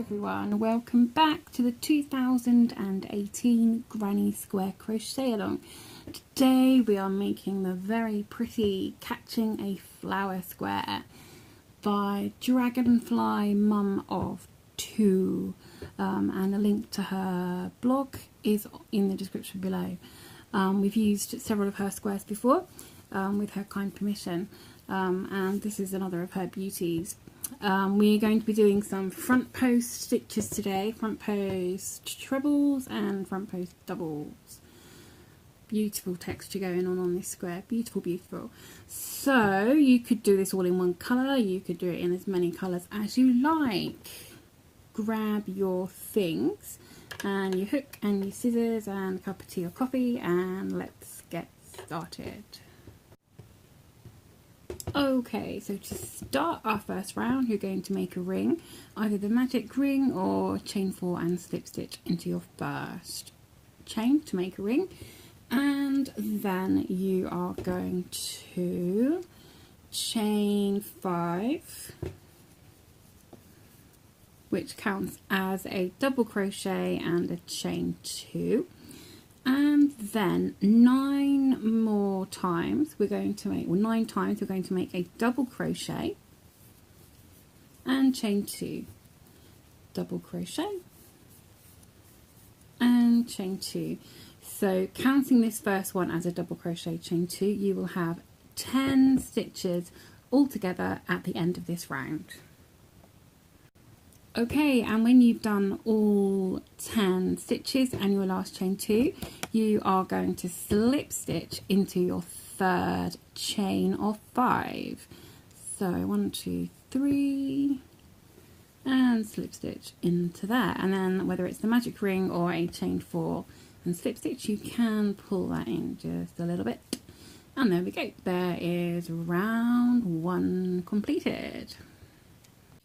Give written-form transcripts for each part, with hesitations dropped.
everyone, welcome back to the 2018 Granny Square Crochet Along. Today we are making the very pretty Catching a Flower Square by Dragonfly Mum of Two, and a link to her blog is in the description below. We've used several of her squares before with her kind permission, and this is another of her beauties. We're going to be doing some front post stitches today, front post trebles and front post doubles. Beautiful texture going on this square, beautiful, beautiful. So you could do this all in one colour, you could do it in as many colours as you like. Grab your things and your hook and your scissors and a cup of tea or coffee, and let's get started. Okay, so to start our first round, you're going to make a ring, either the magic ring or chain 4 and slip stitch into your first chain to make a ring, and then you are going to chain 5, which counts as a double crochet and a chain 2. And then 9 more times we're going to make, well 9 times we're going to make a double crochet and chain 2, double crochet and chain 2. So counting this first one as a double crochet chain 2, you will have 10 stitches altogether at the end of this round. Okay, and when you've done all 10 stitches and your last chain 2, you are going to slip stitch into your third chain of 5. So 1, 2, 3, and slip stitch into there. And then whether it's the magic ring or a chain 4 and slip stitch, you can pull that in just a little bit. And there we go. There is round 1 completed.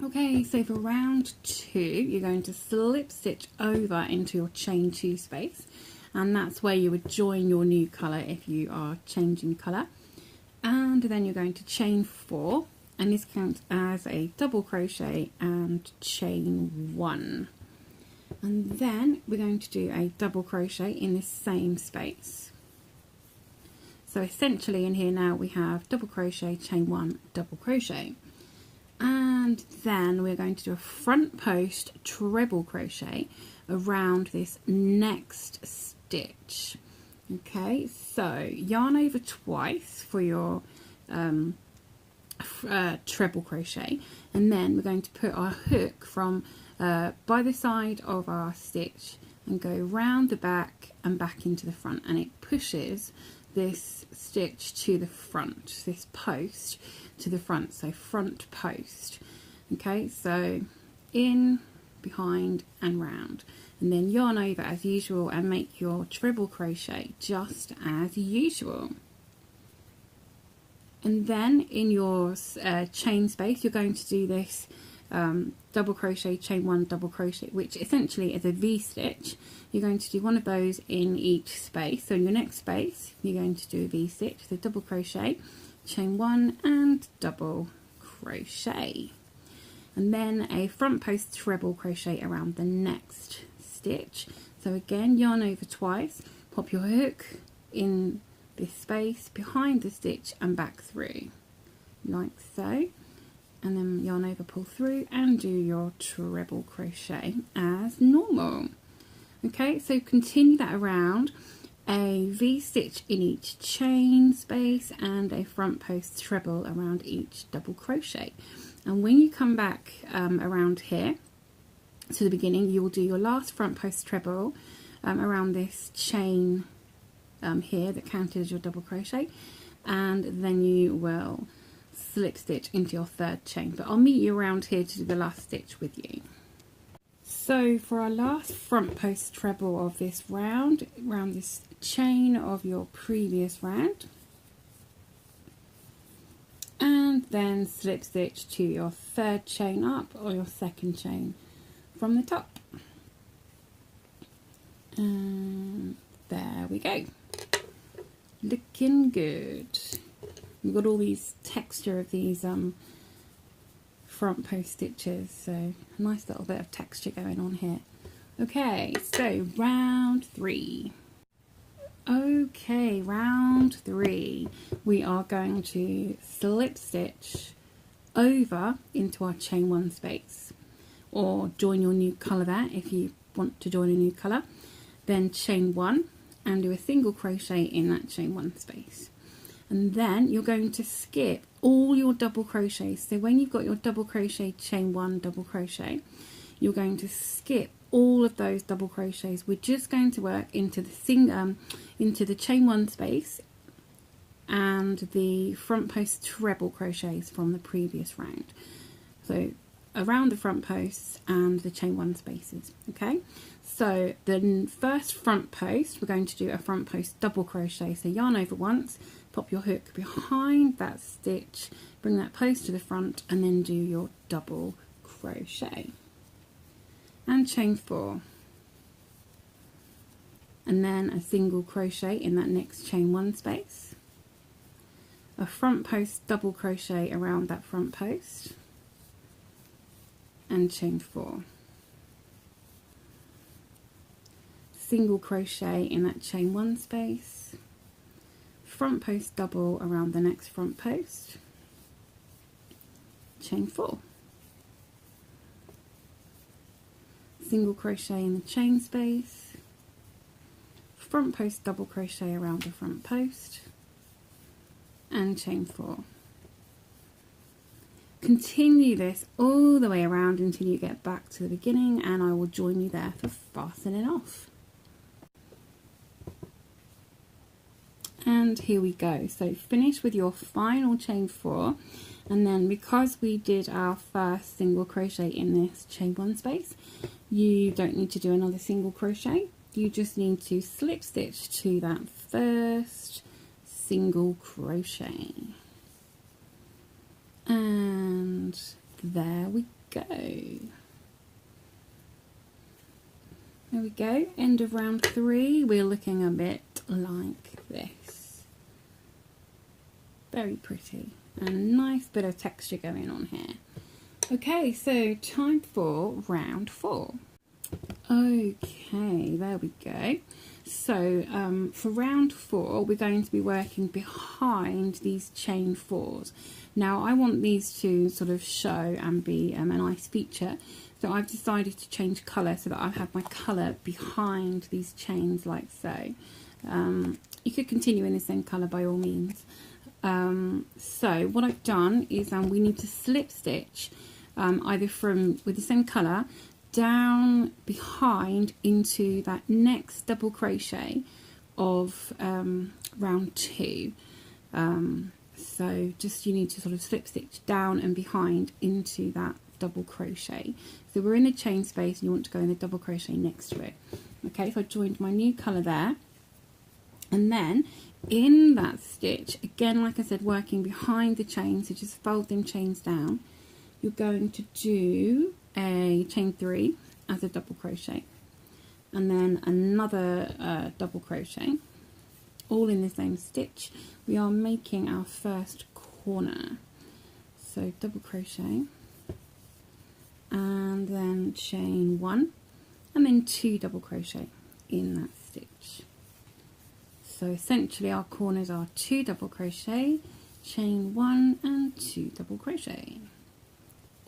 Okay, so for round 2, you're going to slip stitch over into your chain 2 space, and that's where you would join your new colour if you are changing colour. And then you're going to chain 4, and this counts as a double crochet and chain 1. And then we're going to do a double crochet in this same space. So essentially in here now we have double crochet, chain 1, double crochet. And then we're going to do a front post treble crochet around this next stitch. Okay, so yarn over twice for your treble crochet, and then we're going to put our hook from by the side of our stitch and go round the back and back into the front, and it pushes this stitch to the front, this post to the front, so front post. Okay, so in, behind and round, and then yarn over as usual and make your treble crochet just as usual. And then in your chain space you're going to do this double crochet, chain 1, double crochet, which essentially is a V-stitch. You're going to do one of those in each space. So in your next space you're going to do a V-stitch, so double crochet, chain 1 and double crochet, and then a front post treble crochet around the next stitch. So again, yarn over twice, pop your hook in this space behind the stitch and back through like so, and then yarn over, pull through and do your treble crochet as normal. Okay, so continue that around, a V-stitch in each chain space and a front post treble around each double crochet. And when you come back around here to the beginning, you will do your last front post treble around this chain here that counted as your double crochet, and then you will slip stitch into your third chain. But I'll meet you around here to do the last stitch with you. So for our last front post treble of this round, around this chain of your previous round, and then slip stitch to your third chain up or your second chain from the top. And there we go. Looking good. We've got all these texture of these front post stitches, so a nice little bit of texture going on here. Okay, so round 3. Okay, round 3, we are going to slip stitch over into our chain 1 space, or join your new colour there if you want to join a new colour, then chain 1 and do a single crochet in that chain 1 space, and then you're going to skip all your double crochets. So when you've got your double crochet, chain 1, double crochet, you're going to skip all of those double crochets. We're just going to work into the chain 1 space and the front post treble crochets from the previous round. So around the front posts and the chain 1 spaces. Okay, so the first front post, we're going to do a front post double crochet. So yarn over once, pop your hook behind that stitch, bring that post to the front, and then do your double crochet and chain 4, and then a single crochet in that next chain 1 space, a front post double crochet around that front post, and chain 4, single crochet in that chain 1 space, front post double around the next front post, chain 4, single crochet in the chain space, front post double crochet around the front post, and chain 4. Continue this all the way around until you get back to the beginning, and I will join you there for fastening off. And here we go. So finish with your final chain 4, and then because we did our first single crochet in this chain 1 space, you don't need to do another single crochet. You just need to slip stitch to that first single crochet, and there we go. There we go, end of round 3. We're looking a bit like this. Very pretty, and a nice bit of texture going on here. Okay, so time for round 4. Okay, there we go. So for round 4, we're going to be working behind these chain 4s. Now I want these to sort of show and be a nice feature, so I've decided to change colour so that I have my colour behind these chains like so. You could continue in the same colour by all means. So what I've done is we need to slip stitch either with the same colour down behind into that next double crochet of round 2. So just you need to sort of slip stitch down and behind into that double crochet. So we're in the chain space and you want to go in the double crochet next to it. Okay, so I joined my new colour there, and then in that stitch, again like I said, working behind the chain, so just fold them chains down, you're going to do a chain 3 as a double crochet, and then another double crochet, all in the same stitch. We are making our first corner, so double crochet and then chain 1 and then 2 double crochet in that stitch. So essentially our corners are 2 double crochet, chain 1 and 2 double crochet,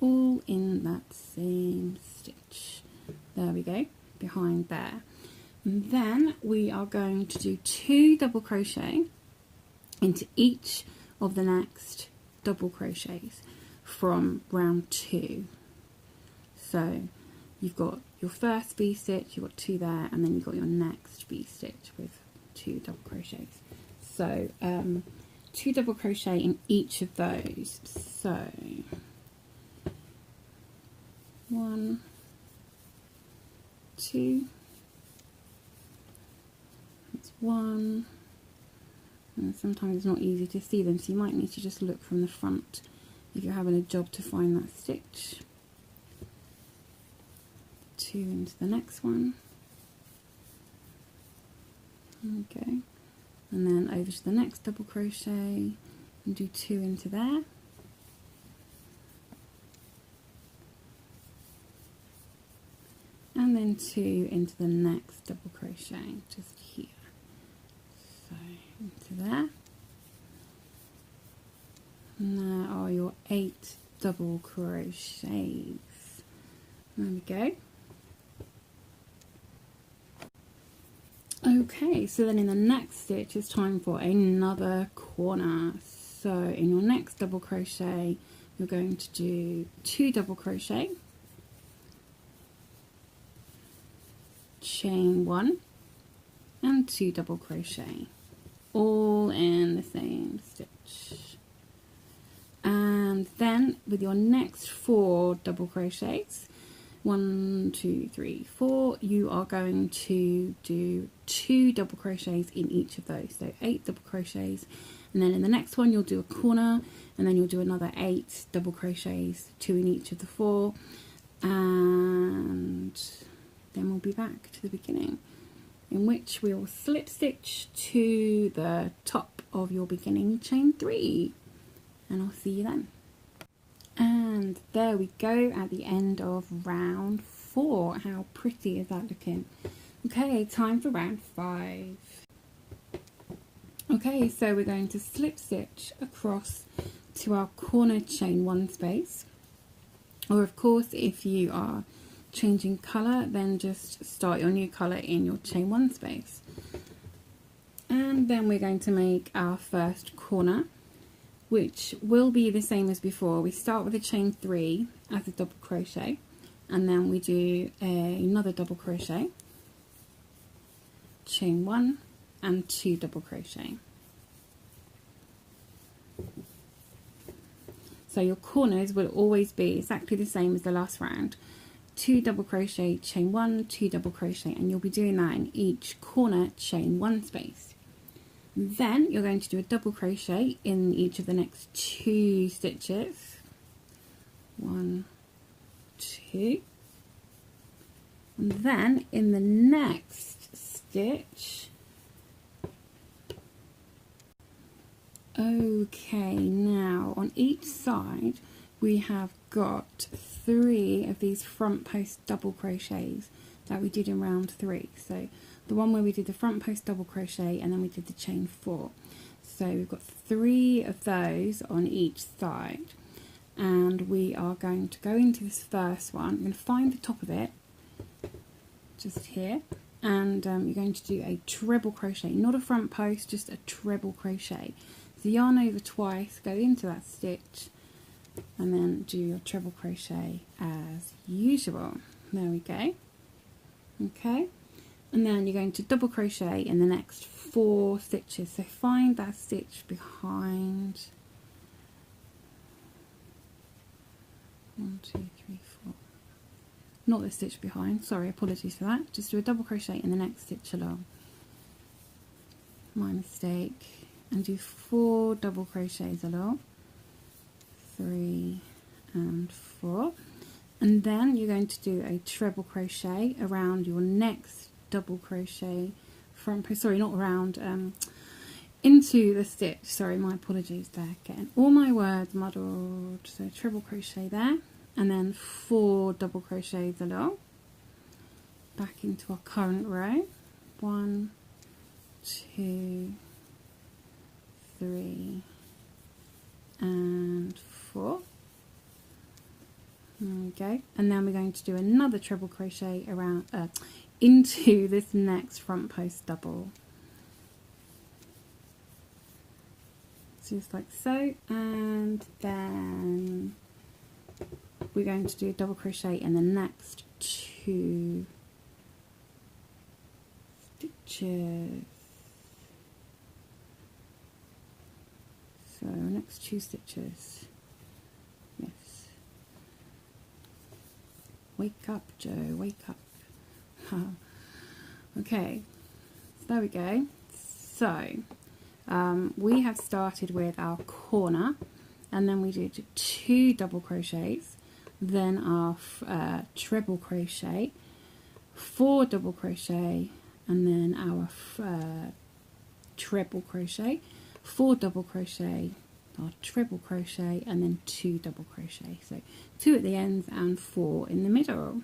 all in that same stitch. There we go, behind there. And then we are going to do 2 double crochet into each of the next double crochets from round 2. So you've got your first V-stitch, you've got 2 there, and then you've got your next V-stitch with 2 double crochets. So 2 double crochet in each of those. So 1, 2, that's 1, and sometimes it's not easy to see them, so you might need to just look from the front if you're having a job to find that stitch. 2 into the next one, okay, and then over to the next double crochet and do 2 into there, and 2 into the next double crochet, just here. So into there. And there are your 8 double crochets. There we go. Okay, so then in the next stitch it's time for another corner. So in your next double crochet you're going to do 2 double crochet, chain 1 and 2 double crochet, all in the same stitch. And then with your next 4 double crochets, 1, 2, 3, 4, you are going to do 2 double crochets in each of those, so 8 double crochets, and then in the next one you'll do a corner, and then you'll do another 8 double crochets, 2 in each of the 4, and then we'll be back to the beginning, in which we'll slip stitch to the top of your beginning chain 3, and I'll see you then. And there we go at the end of round 4. How pretty is that looking? Okay, time for round 5. Okay, so we're going to slip stitch across to our corner chain 1 space, or of course if you are changing colour then just start your new colour in your chain 1 space. And then we're going to make our first corner, which will be the same as before. We start with a chain 3 as a double crochet, and then we do another double crochet, chain 1 and 2 double crochet. So your corners will always be exactly the same as the last round. 2 double crochet, chain 1, 2 double crochet, and you'll be doing that in each corner chain 1 space. Then you're going to do a double crochet in each of the next 2 stitches. 1, 2. And then in the next stitch, okay, now on each side we have got 3 of these front post double crochets that we did in round 3. So the one where we did the front post double crochet and then we did the chain 4. So we've got 3 of those on each side, and we are going to go into this first one. I'm going to find the top of it just here, and you're going to do a treble crochet, not a front post, just a treble crochet. So yarn over twice, go into that stitch, and then do your treble crochet as usual. There we go. Okay, and then you're going to double crochet in the next 4 stitches. So find that stitch behind. 1, 2, 3, 4. Not the stitch behind, sorry, apologies for that. Just do a double crochet in the next stitch along. My mistake. And do 4 double crochets along. 3 and 4. And then you're going to do a treble crochet around your next double crochet front post, sorry, not around, into the stitch. Sorry, my apologies there, getting all my words muddled. So treble crochet there, and then 4 double crochets along, back into our current row. 1, 2, 3 and 4. There we go. And then we're going to do another treble crochet around into this next front post double, just like so, and then we're going to do a double crochet in the next 2 stitches. So next 2 stitches. Yes. Wake up, Joe, wake up. Okay, so there we go. So we have started with our corner, and then we did 2 double crochets, then our treble crochet, 4 double crochet, and then our treble crochet, 4 double crochet, our treble crochet, and then 2 double crochet. So 2 at the ends and 4 in the middle.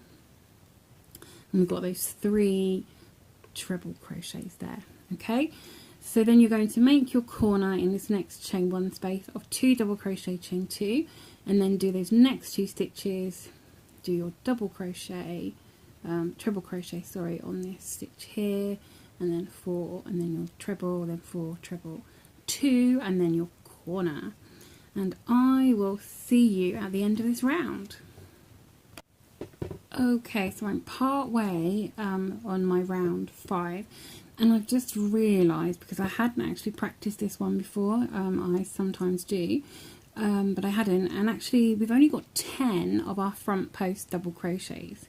And we've got those 3 treble crochets there. Okay, so then you're going to make your corner in this next chain 1 space of 2 double crochet, chain 2, and then do those next 2 stitches, do your double crochet, treble crochet, sorry, on this stitch here, and then 4, and then your treble, then 4, treble, 2, and then your corner. And I will see you at the end of this round. Okay, so I'm part way on my round 5, and I've just realised, because I hadn't actually practiced this one before, I sometimes do, but I hadn't, and actually we've only got 10 of our front post double crochets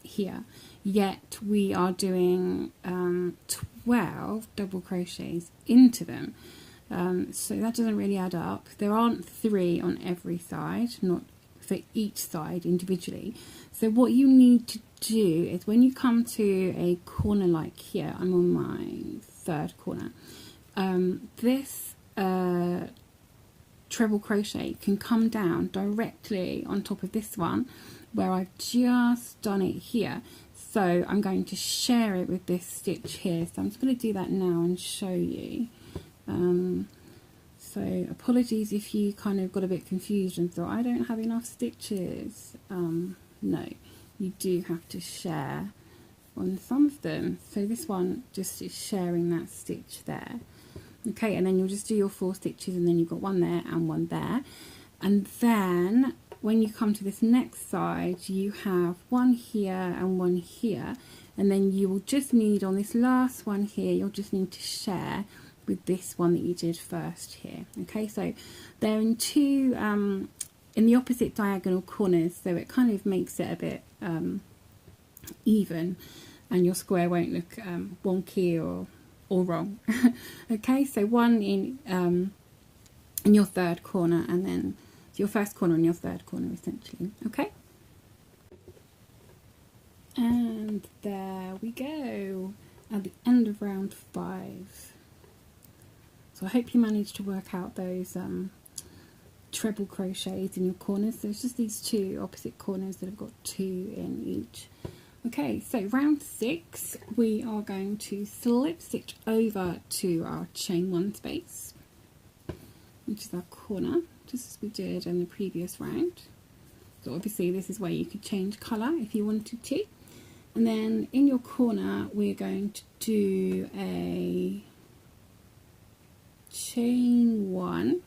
here, yet we are doing 12 double crochets into them, so that doesn't really add up. There aren't 3 on every side, not for each side individually. So what you need to do is, when you come to a corner like here, I'm on my 3rd corner, this treble crochet can come down directly on top of this one where I've just done it here. So I'm going to share it with this stitch here, so I'm just going to do that now and show you. So apologies if you kind of got a bit confused and thought I don't have enough stitches. No, you do have to share on some of them. So this one just is sharing that stitch there. Okay, and then you'll just do your 4 stitches, and then you've got 1 there and 1 there. And then when you come to this next side, you have 1 here and 1 here. And then you will just need, on this last one here, you'll just need to share with this one that you did first here. Okay, so they're in 2 in the opposite diagonal corners, so it kind of makes it a bit even, and your square won't look wonky or wrong. Okay, so 1 in your 3rd corner, and then your 1st corner and your 3rd corner essentially. Okay, and there we go at the end of round 5. So I hope you managed to work out those treble crochets in your corners. So it's just these 2 opposite corners that have got 2 in each. Okay, so round 6, we are going to slip stitch over to our chain 1 space, which is our corner, just as we did in the previous round. So obviously this is where you could change colour if you wanted to. And then in your corner, we're going to do a chain 1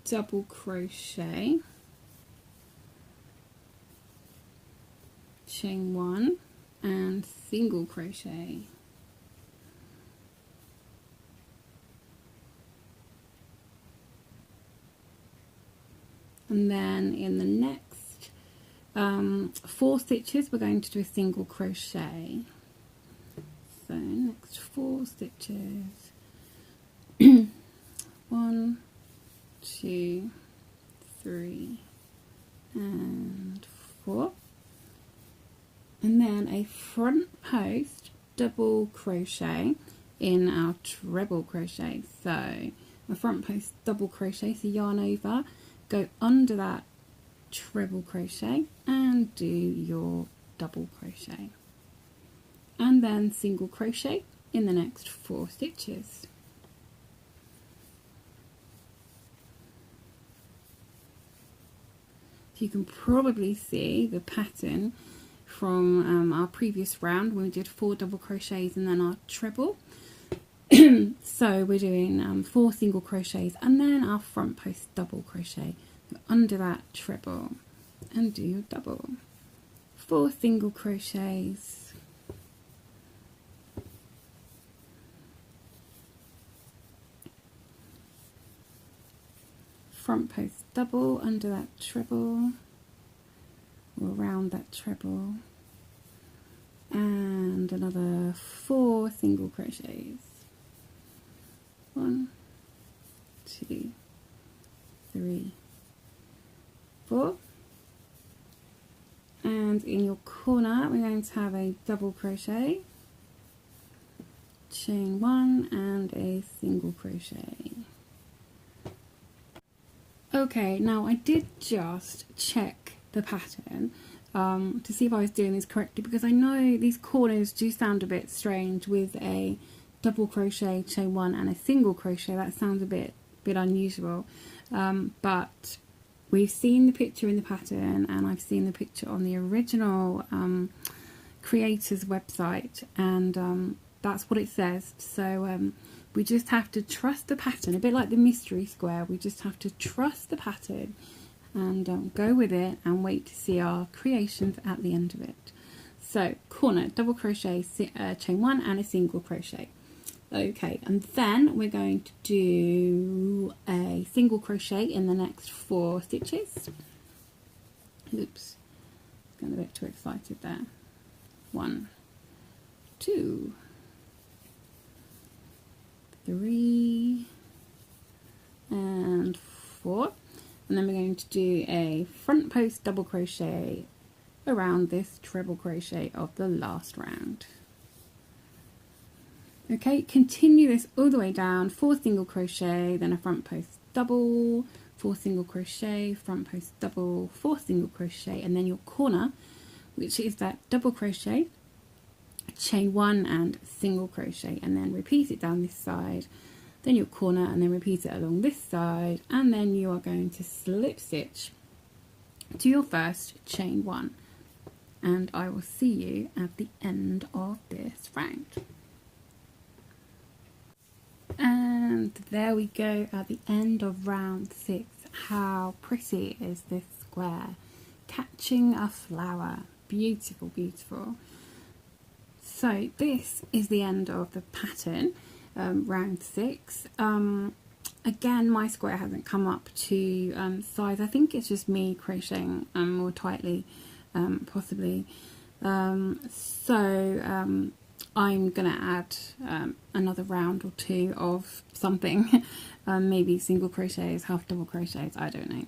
double crochet, chain 1 and single crochet, and then in the next 4 stitches we're going to do a single crochet. So next 4 stitches 1, 2, 3 and 4, and then a front post double crochet in our treble crochet. So a front post double crochet, so yarn over, go under that treble crochet and do your double crochet, and then single crochet in the next 4 stitches. You can probably see the pattern from our previous round when we did 4 double crochets and then our treble. So we're doing 4 single crochets and then our front post double crochet. Go under that treble and do your double. 4 single crochets, front post double under that treble or around that treble, and another 4 single crochets. 1, 2, 3, 4, and in your corner we're going to have a double crochet, chain 1 and a single crochet. Okay, now I did just check the pattern to see if I was doing this correctly, because I know these corners do sound a bit strange with a double crochet, chain one and a single crochet. That sounds a bit unusual, but we've seen the picture in the pattern, and I've seen the picture on the original creator's website, and that's what it says. So we just have to trust the pattern, a bit like the mystery square. We just have to trust the pattern and go with it and wait to see our creations at the end of it. So corner, double crochet, chain one and a single crochet. Okay, and then we're going to do a single crochet in the next 4 stitches. Oops, got a bit too excited there. 1, 2, 3 and 4, and then we're going to do a front post double crochet around this treble crochet of the last round. Okay, continue this all the way down, 4 single crochet, then a front post double, 4 single crochet, front post double, 4 single crochet, and then your corner, which is that double crochet, chain one and single crochet, and then repeat it down this side, then your corner, and then repeat it along this side, and then you are going to slip stitch to your first chain one, and I will see you at the end of this round. And there we go at the end of round 6. How pretty is this square? Catching a flower. Beautiful, beautiful. So this is the end of the pattern, round 6. Again, my square hasn't come up to size. I think it's just me crocheting more tightly, possibly. I'm going to add another round or 2 of something, maybe single crochets, half double crochets, I don't know.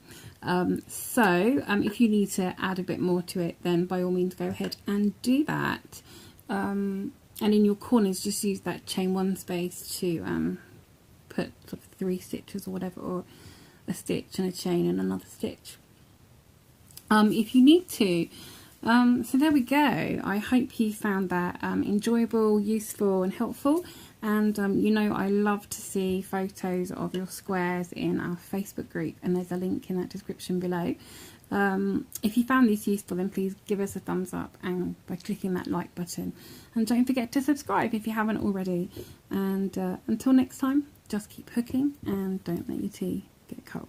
If you need to add a bit more to it, then by all means go ahead and do that. And in your corners, just use that chain one space to put sort of 3 stitches or whatever, or a stitch and a chain and another stitch, if you need to. So there we go. I hope you found that enjoyable, useful and helpful, and you know, I love to see photos of your squares in our Facebook group, and there's a link in that description below. If you found this useful, then please give us a thumbs up and by clicking that like button, and don't forget to subscribe if you haven't already, and until next time, just keep hooking and don't let your tea get cold.